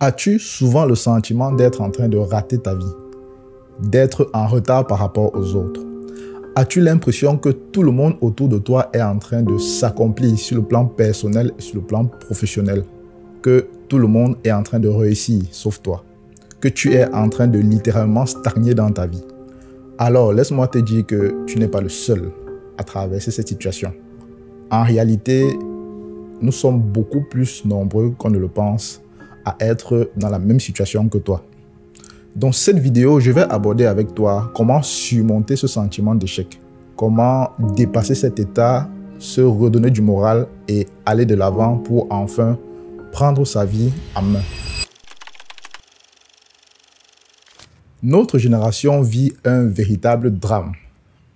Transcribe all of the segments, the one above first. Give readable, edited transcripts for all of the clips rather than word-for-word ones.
As-tu souvent le sentiment d'être en train de rater ta vie, d'être en retard par rapport aux autres? As-tu l'impression que tout le monde autour de toi est en train de s'accomplir sur le plan personnel et sur le plan professionnel? Que tout le monde est en train de réussir, sauf toi? Que tu es en train de littéralement stagner dans ta vie? Alors, laisse-moi te dire que tu n'es pas le seul à traverser cette situation. En réalité, nous sommes beaucoup plus nombreux qu'on ne le pense à être dans la même situation que toi. Dans cette vidéo, je vais aborder avec toi comment surmonter ce sentiment d'échec, comment dépasser cet état, se redonner du moral et aller de l'avant pour enfin prendre sa vie en main. Notre génération vit un véritable drame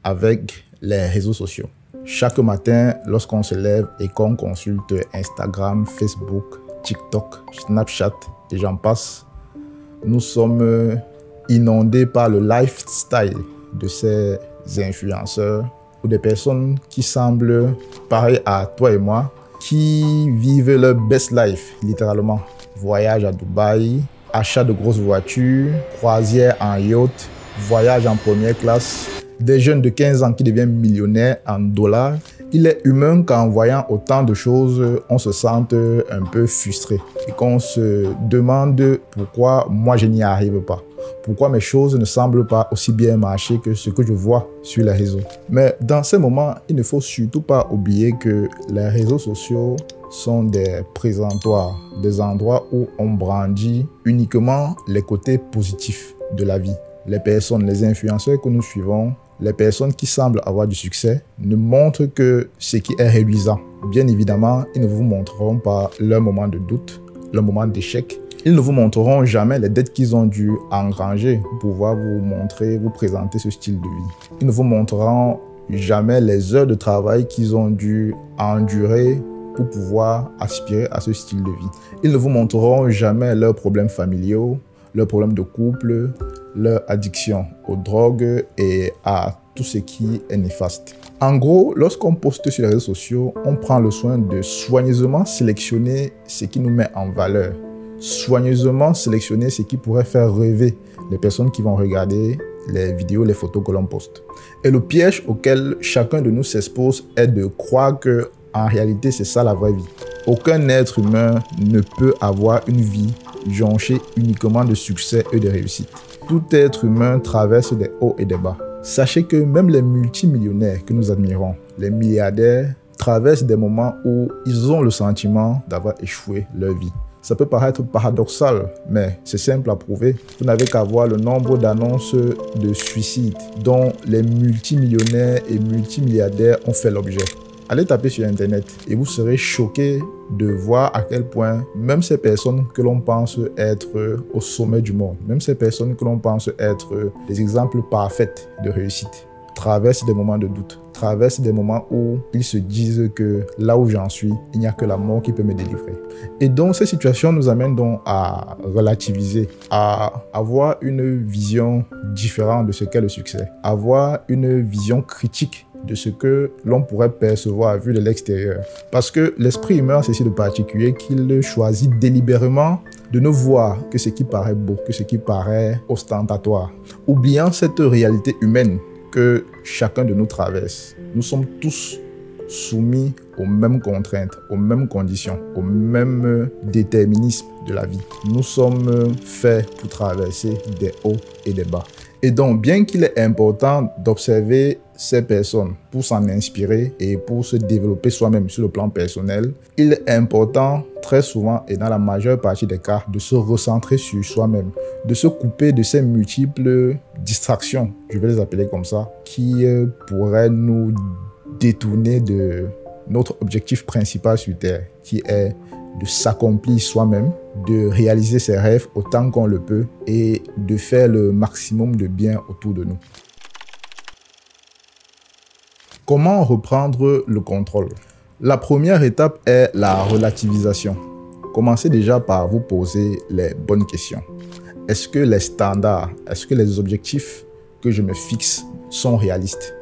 avec les réseaux sociaux. Chaque matin, lorsqu'on se lève et qu'on consulte Instagram, Facebook, TikTok, Snapchat et j'en passe, nous sommes inondés par le lifestyle de ces influenceurs ou des personnes qui semblent pareilles à toi et moi, qui vivent leur best life, littéralement. Voyage à Dubaï, achat de grosses voitures, croisière en yacht, voyage en première classe. Des jeunes de 15 ans qui deviennent millionnaires en dollars. Il est humain qu'en voyant autant de choses, on se sente un peu frustré et qu'on se demande pourquoi moi je n'y arrive pas. Pourquoi mes choses ne semblent pas aussi bien marcher que ce que je vois sur les réseaux. Mais dans ces moments, il ne faut surtout pas oublier que les réseaux sociaux sont des présentoirs, des endroits où on brandit uniquement les côtés positifs de la vie. Les personnes, les influenceurs que nous suivons, les personnes qui semblent avoir du succès ne montrent que ce qui est réluisant. Bien évidemment, ils ne vous montreront pas leur moment de doute, leur moment d'échec. Ils ne vous montreront jamais les dettes qu'ils ont dû engranger pour pouvoir vous montrer, vous présenter ce style de vie. Ils ne vous montreront jamais les heures de travail qu'ils ont dû endurer pour pouvoir aspirer à ce style de vie. Ils ne vous montreront jamais leurs problèmes familiaux, leurs problèmes de couple, leur addiction aux drogues et à tout ce qui est néfaste. En gros, lorsqu'on poste sur les réseaux sociaux, on prend le soin de soigneusement sélectionner ce qui nous met en valeur, soigneusement sélectionner ce qui pourrait faire rêver les personnes qui vont regarder les vidéos, les photos que l'on poste. Et le piège auquel chacun de nous s'expose est de croire que en réalité, c'est ça la vraie vie. Aucun être humain ne peut avoir une vie jonchée uniquement de succès et de réussite. Tout être humain traverse des hauts et des bas. Sachez que même les multimillionnaires que nous admirons, les milliardaires, traversent des moments où ils ont le sentiment d'avoir échoué leur vie. Ça peut paraître paradoxal, mais c'est simple à prouver. Vous n'avez qu'à voir le nombre d'annonces de suicide dont les multimillionnaires et multimilliardaires ont fait l'objet. Allez taper sur Internet et vous serez choqué de voir à quel point même ces personnes que l'on pense être au sommet du monde, même ces personnes que l'on pense être des exemples parfaits de réussite, traversent des moments de doute, traversent des moments où ils se disent que là où j'en suis, il n'y a que la mort qui peut me délivrer. Et donc ces situations nous amènent donc à relativiser, à avoir une vision différente de ce qu'est le succès, avoir une vision critique de ce que l'on pourrait percevoir vu de l'extérieur. Parce que l'esprit humain, c'est si de particulier qu'il choisit délibérément de ne voir que ce qui paraît beau, que ce qui paraît ostentatoire, oubliant cette réalité humaine que chacun de nous traverse. Nous sommes tous soumis aux mêmes contraintes, aux mêmes conditions, au même déterminisme de la vie. Nous sommes faits pour traverser des hauts et des bas. Et donc, bien qu'il est important d'observer ces personnes pour s'en inspirer et pour se développer soi-même sur le plan personnel, il est important très souvent et dans la majeure partie des cas de se recentrer sur soi-même, de se couper de ces multiples distractions, je vais les appeler comme ça, qui pourraient nous détourner de notre objectif principal sur Terre, qui est de s'accomplir soi-même, de réaliser ses rêves autant qu'on le peut et de faire le maximum de bien autour de nous. Comment reprendre le contrôle? La première étape est la relativisation. Commencez déjà par vous poser les bonnes questions. Est-ce que les standards, est-ce que les objectifs que je me fixe sont réalistes?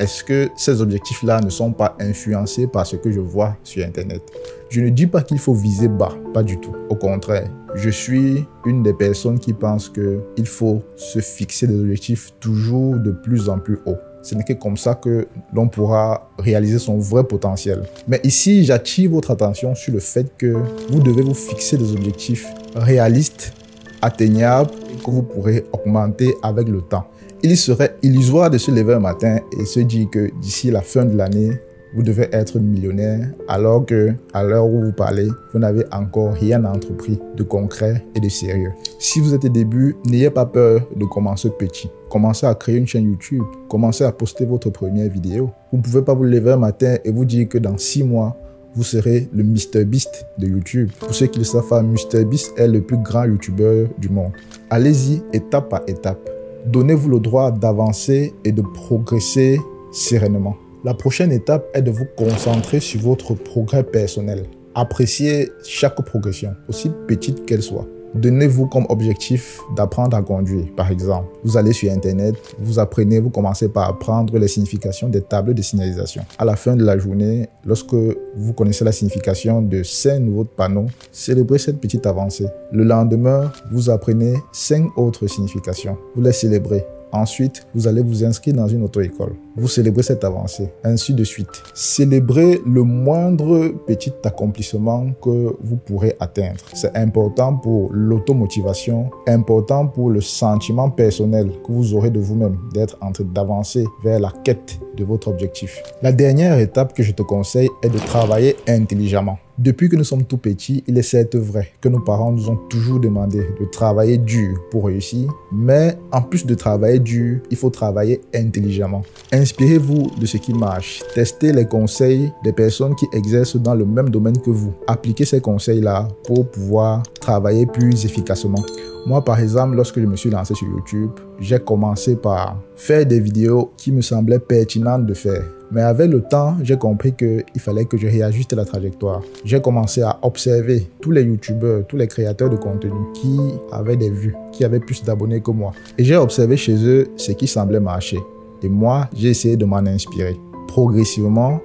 est-ce que ces objectifs-là ne sont pas influencés par ce que je vois sur Internet? Je ne dis pas qu'il faut viser bas, pas du tout. Au contraire, je suis une des personnes qui pense qu'il faut se fixer des objectifs toujours de plus en plus hauts. Ce n'est que comme ça que l'on pourra réaliser son vrai potentiel. Mais ici, j'attire votre attention sur le fait que vous devez vous fixer des objectifs réalistes, atteignables, que vous pourrez augmenter avec le temps. Il serait illusoire de se lever un matin et se dire que d'ici la fin de l'année, vous devez être millionnaire alors que, à l'heure où vous parlez, vous n'avez encore rien entrepris de concret et de sérieux. Si vous êtes au début, n'ayez pas peur de commencer petit. Commencez à créer une chaîne YouTube. Commencez à poster votre première vidéo. Vous ne pouvez pas vous lever un matin et vous dire que dans 6 mois, vous serez le MrBeast de YouTube. Pour ceux qui le savent, MrBeast est le plus grand YouTuber du monde. Allez-y étape par étape. Donnez-vous le droit d'avancer et de progresser sereinement. La prochaine étape est de vous concentrer sur votre progrès personnel. Appréciez chaque progression, aussi petite qu'elle soit. Donnez-vous comme objectif d'apprendre à conduire, par exemple. Vous allez sur Internet, vous apprenez, vous commencez par apprendre les significations des tableaux de signalisation. À la fin de la journée, lorsque vous connaissez la signification de 5 nouveaux panneaux, célébrez cette petite avancée. Le lendemain, vous apprenez 5 autres significations. Vous les célébrez. Ensuite, vous allez vous inscrire dans une auto-école. Vous célébrez cette avancée, ainsi de suite. Célébrez le moindre petit accomplissement que vous pourrez atteindre. C'est important pour l'automotivation, important pour le sentiment personnel que vous aurez de vous-même, d'être en train d'avancer vers la quête de votre objectif. La dernière étape que je te conseille est de travailler intelligemment. Depuis que nous sommes tout petits, il est certes vrai que nos parents nous ont toujours demandé de travailler dur pour réussir, mais en plus de travailler dur, il faut travailler intelligemment. Inspirez-vous de ce qui marche. Testez les conseils des personnes qui exercent dans le même domaine que vous. Appliquez ces conseils-là pour pouvoir travailler plus efficacement. Moi, par exemple, lorsque je me suis lancé sur YouTube, j'ai commencé par faire des vidéos qui me semblaient pertinentes de faire. Mais avec le temps, j'ai compris qu'il fallait que je réajuste la trajectoire. J'ai commencé à observer tous les YouTubeurs, tous les créateurs de contenu qui avaient des vues, qui avaient plus d'abonnés que moi. Et j'ai observé chez eux ce qui semblait marcher. Et moi, j'ai essayé de m'en inspirer. Progressivement,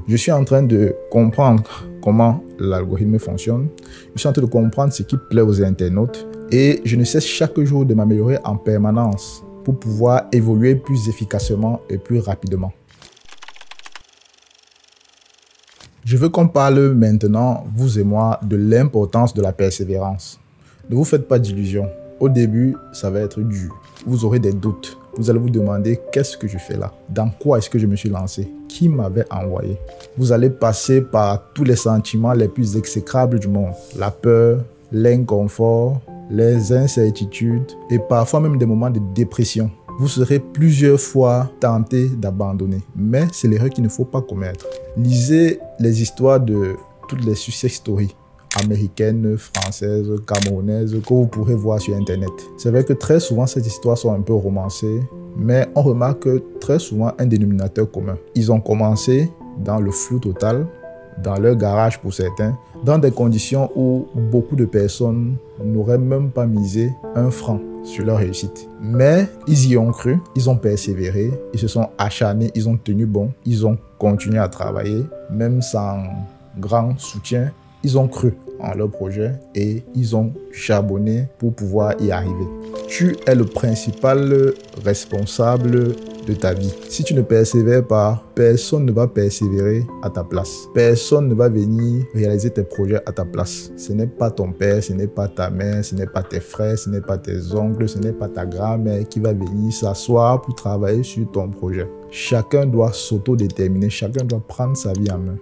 je suis en train de comprendre comment l'algorithme fonctionne. Je suis en train de comprendre ce qui plaît aux internautes. Et je ne cesse chaque jour de m'améliorer en permanence pour pouvoir évoluer plus efficacement et plus rapidement. Je veux qu'on parle maintenant, vous et moi, de l'importance de la persévérance. Ne vous faites pas d'illusions. Au début, ça va être dur. Vous aurez des doutes. Vous allez vous demander qu'est-ce que je fais là? Dans quoi est-ce que je me suis lancé? Qui m'avait envoyé? Vous allez passer par tous les sentiments les plus exécrables du monde. La peur, l'inconfort, les incertitudes et parfois même des moments de dépression. Vous serez plusieurs fois tenté d'abandonner. Mais c'est l'erreur qu'il ne faut pas commettre. Lisez les histoires de toutes les success stories américaines, françaises, camerounaises que vous pourrez voir sur Internet. C'est vrai que très souvent, ces histoires sont un peu romancées, mais on remarque très souvent un dénominateur commun. Ils ont commencé dans le flou total, dans leur garage pour certains, dans des conditions où beaucoup de personnes n'auraient même pas misé un franc sur leur réussite. Mais ils y ont cru, ils ont persévéré, ils se sont acharnés, ils ont tenu bon, ils ont continué à travailler, même sans grand soutien. Ils ont cru en leur projet et ils ont charbonné pour pouvoir y arriver. Tu es le principal responsable de ta vie. Si tu ne persévères pas, personne ne va persévérer à ta place. Personne ne va venir réaliser tes projets à ta place. Ce n'est pas ton père, ce n'est pas ta mère, ce n'est pas tes frères, ce n'est pas tes oncles, ce n'est pas ta grand-mère qui va venir s'asseoir pour travailler sur ton projet. Chacun doit s'autodéterminer, chacun doit prendre sa vie en main.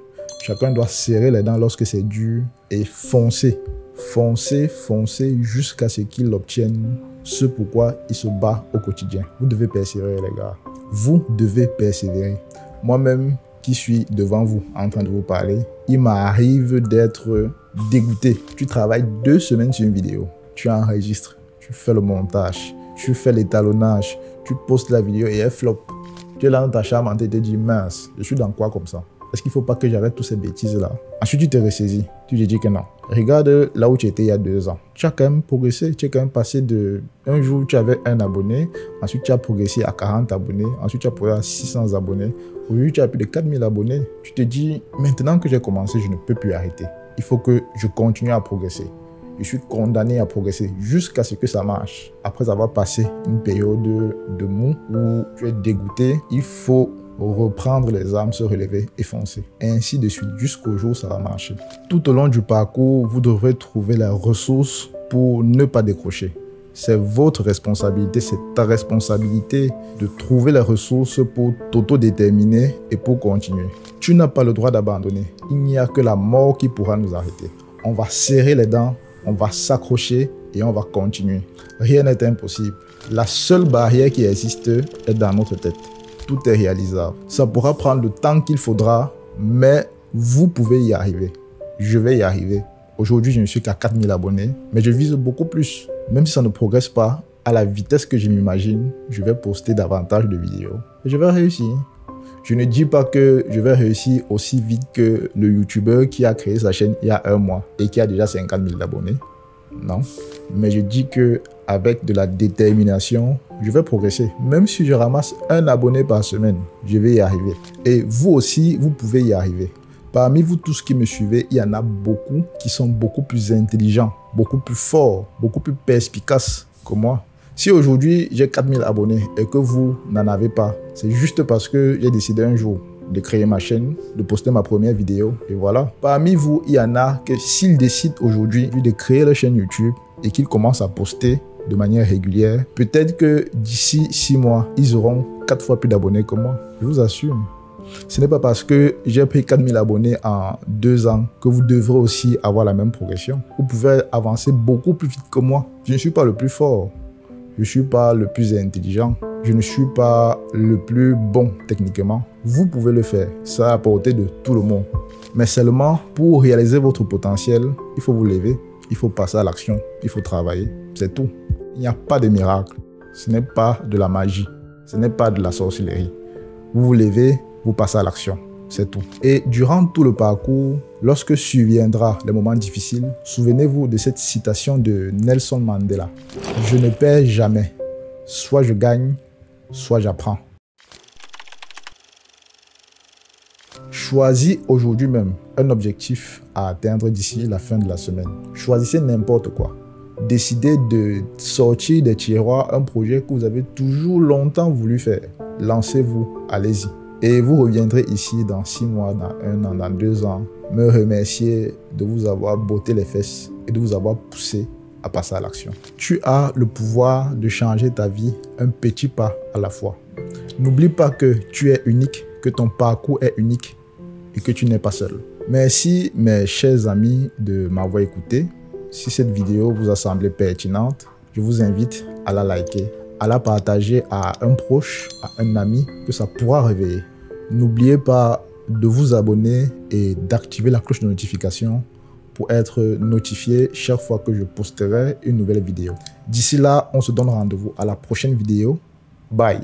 Chacun doit serrer les dents lorsque c'est dur et foncer. Foncer jusqu'à ce qu'il obtienne ce pourquoi il se bat au quotidien. Vous devez persévérer, les gars. Vous devez persévérer. Moi-même, qui suis devant vous en train de vous parler, il m'arrive d'être dégoûté. Tu travailles 2 semaines sur une vidéo. Tu enregistres, tu fais le montage, tu fais l'étalonnage, tu postes la vidéo et elle flop. Tu es là dans ta chambre en train de te dire mince, je suis dans quoi comme ça? Est-ce qu'il ne faut pas que j'arrête toutes ces bêtises-là? Ensuite, tu te ressaisis. Tu te dis que non. Regarde là où tu étais il y a 2 ans. Tu as quand même progressé. Tu es quand même passé de... Un jour, tu avais 1 abonné. Ensuite, tu as progressé à 40 abonnés. Ensuite, tu as progressé à 600 abonnés. Aujourd'hui, tu as plus de 4000 abonnés. Tu te dis, maintenant que j'ai commencé, je ne peux plus arrêter. Il faut que je continue à progresser. Je suis condamné à progresser jusqu'à ce que ça marche. Après avoir passé une période de mou où tu es dégoûté, il faut reprendre les armes, se relever et foncer. Et ainsi de suite, jusqu'au jour où ça va marcher. Tout au long du parcours, vous devrez trouver la ressource pour ne pas décrocher. C'est votre responsabilité, c'est ta responsabilité de trouver les ressources pour t'autodéterminer et pour continuer. Tu n'as pas le droit d'abandonner. Il n'y a que la mort qui pourra nous arrêter. On va serrer les dents, on va s'accrocher et on va continuer. Rien n'est impossible. La seule barrière qui existe est dans notre tête. Tout est réalisable. Ça pourra prendre le temps qu'il faudra, mais vous pouvez y arriver. Je vais y arriver. Aujourd'hui, je ne suis qu'à 4000 abonnés, mais je vise beaucoup plus. Même si ça ne progresse pas à la vitesse que je m'imagine, je vais poster davantage de vidéos. Et je vais réussir. Je ne dis pas que je vais réussir aussi vite que le YouTuber qui a créé sa chaîne il y a 1 mois et qui a déjà 50 000 abonnés. Non. Mais je dis que avec de la détermination, je vais progresser. Même si je ramasse 1 abonné par semaine, je vais y arriver. Et vous aussi, vous pouvez y arriver. Parmi vous tous qui me suivez, il y en a beaucoup qui sont beaucoup plus intelligents, beaucoup plus forts, beaucoup plus perspicaces que moi. Si aujourd'hui j'ai 4000 abonnés et que vous n'en avez pas, c'est juste parce que j'ai décidé un jour de créer ma chaîne, de poster ma première vidéo et voilà. Parmi vous, il y en a que s'ils décident aujourd'hui de créer leur chaîne YouTube et qu'ils commencent à poster de manière régulière, peut-être que d'ici 6 mois, ils auront 4 fois plus d'abonnés que moi. Je vous assure. Ce n'est pas parce que j'ai pris 4000 abonnés en 2 ans que vous devrez aussi avoir la même progression. Vous pouvez avancer beaucoup plus vite que moi. Je ne suis pas le plus fort. Je ne suis pas le plus intelligent. Je ne suis pas le plus bon techniquement. Vous pouvez le faire. Ça à la portée de tout le monde. Mais seulement pour réaliser votre potentiel, il faut vous lever. Il faut passer à l'action. Il faut travailler. C'est tout. Il n'y a pas de miracle. Ce n'est pas de la magie. Ce n'est pas de la sorcellerie. Vous vous levez, vous passez à l'action. C'est tout. Et durant tout le parcours, lorsque surviendra les moments difficiles, souvenez-vous de cette citation de Nelson Mandela. Je ne perds jamais. Soit je gagne, soit j'apprends. Choisis aujourd'hui même un objectif à atteindre d'ici la fin de la semaine. Choisissez n'importe quoi. Décidez de sortir des tiroirs un projet que vous avez toujours longtemps voulu faire. Lancez-vous, allez-y. Et vous reviendrez ici dans 6 mois, dans 1 an, dans 2 ans, me remercier de vous avoir botté les fesses et de vous avoir poussé à passer à l'action. Tu as le pouvoir de changer ta vie un petit pas à la fois. N'oublie pas que tu es unique, que ton parcours est unique et que tu n'es pas seul. Merci mes chers amis de m'avoir écouté. Si cette vidéo vous a semblé pertinente, je vous invite à la liker, à la partager à un proche, à un ami que ça pourra réveiller. N'oubliez pas de vous abonner et d'activer la cloche de notification pour être notifié chaque fois que je posterai une nouvelle vidéo. D'ici là, on se donne rendez-vous à la prochaine vidéo. Bye!